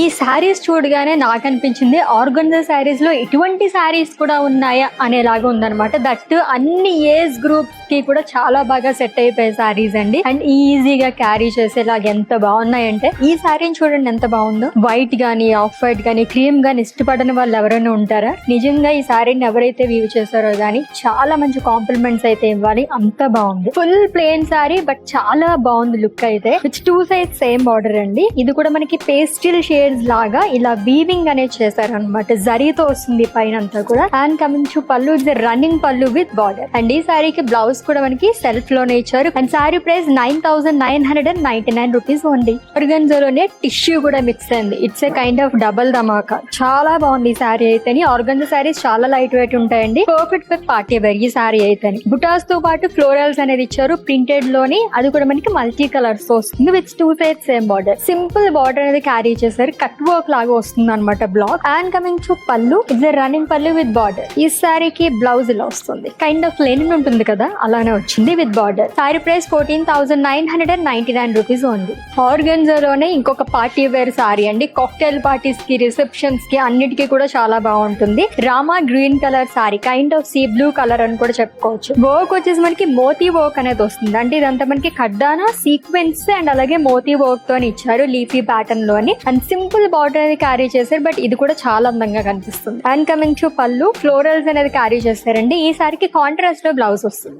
ఈ శారీస్ చూడగానే నాకు అనిపించింది ఆర్గన్జా శారీస్ లో ఇటువంటి శారీస్ కూడా ఉన్నాయా అనేలాగా ఉందన్నమాట. దట్ అన్ని ఏజ్ గ్రూప్ కి కూడా చాలా బాగా సెట్ అయిపోయే శారీస్ అండి. అండ్ ఈజీగా క్యారీ చేసేలాగా ఎంత బాగున్నాయంటే ఈ శారీని చూడండి ఎంత బాగుందో. వైట్ గానీ ఆఫ్ వైట్ గానీ క్రీమ్ గానీ ఇష్టపడని వాళ్ళు ఎవరైనా ఉంటారా? నిజంగా ఈ శారీని ఎవరైతే వీవ్ చేశారో గానీ చాలా మంచి కాంప్లిమెంట్స్ అయితే ఇవ్వాలి, అంత బాగుంది. ఫుల్ ప్లెయిన్ శారీ బట్ చాలా బాగుంది లుక్ అయితే. విత్ 2 sides సేమ్ బార్డర్ అండి. ఇది కూడా మనకి పేస్టిల్ షేడ్స్ లాగా ఇలా వీవింగ్ అనేది చేశారు అనమాట. జరీతో వస్తుంది పైన అంతా కూడా. అండ్ కమింగ్ టు పళ్ళు, ఇది రన్నింగ్ పళ్ళు విత్ బార్డర్. అండ్ ఈ శారీకి బ్లౌజ్ కూడా మనకి సెల్ఫ్ లోనే ఇచ్చారు. And sari price 9,999 rupees only. ఆర్గన్జాలోనే టిష్యూ కూడా మిక్స్ అయింది. It's a kind of double ధమాకా. చాలా బాగుంది ఈ శారీ అయితే. ఆర్గన్జా శారీస్ చాలా లైట్ వెయిట్ ఉంటాయండి. పర్ఫెక్ట్ విత్ పార్టీ వేర్ ఈ శారీ అయితే. బుటాస్ తో పాటు ఫ్లోరల్స్ అనేది ఇచ్చారు ప్రింటెడ్ లోని. అది కూడా మనకి మల్టీ కలర్స్ వస్తుంది with 2 sides same border. Simple border అనేది క్యారీ చేశారు. కట్ వర్క్ లాగా వస్తుంది అనమాట బ్లాక్. అండ్ కమింగ్ టు పళ్ళు, ఇట్స్ రన్నింగ్ పళ్ళు విత్ బార్డర్. ఈ శారీకి బ్లౌజ్ ఇలా వస్తుంది. కైండ్ ఆఫ్ లెనిన్ ఉంటుంది కదా, అలానే వచ్చింది with border. Sari price 14,999 rupees only. ఆర్గన్జాలోనే ఇంకొక పార్టీ వేర్ శారీ అండి. కాక్టైల్ పార్టీస్ కి, రిసెప్షన్స్ కి అన్నిటికీ కూడా చాలా బాగుంటుంది. Rama green colour sari, kind of sea blue colour అని కూడా చెప్పుకోవచ్చు. వర్క్ వచ్చేసి మనకి మోతీ వర్క్ అనేది వస్తుంది. అంటే ఇదంతా మనకి ఖడ్డానా సీక్వెన్స్ అండ్ అలాగే మోతీ వర్క్ తో ఇచ్చారు లీఫీ ప్యాటర్న్ లోని. అండ్ సింపుల్ బార్డర్ అనేది క్యారీ చేశారు బట్ ఇది కూడా చాలా అందంగా కనిపిస్తుంది. అండ్ కమింగ్ టు పళ్ళు, ఫ్లోరల్స్ అనేది క్యారీ చేస్తారండి. ఈ సారికి కాంట్రాస్ట్ లో బ్లౌజ్ వస్తుంది.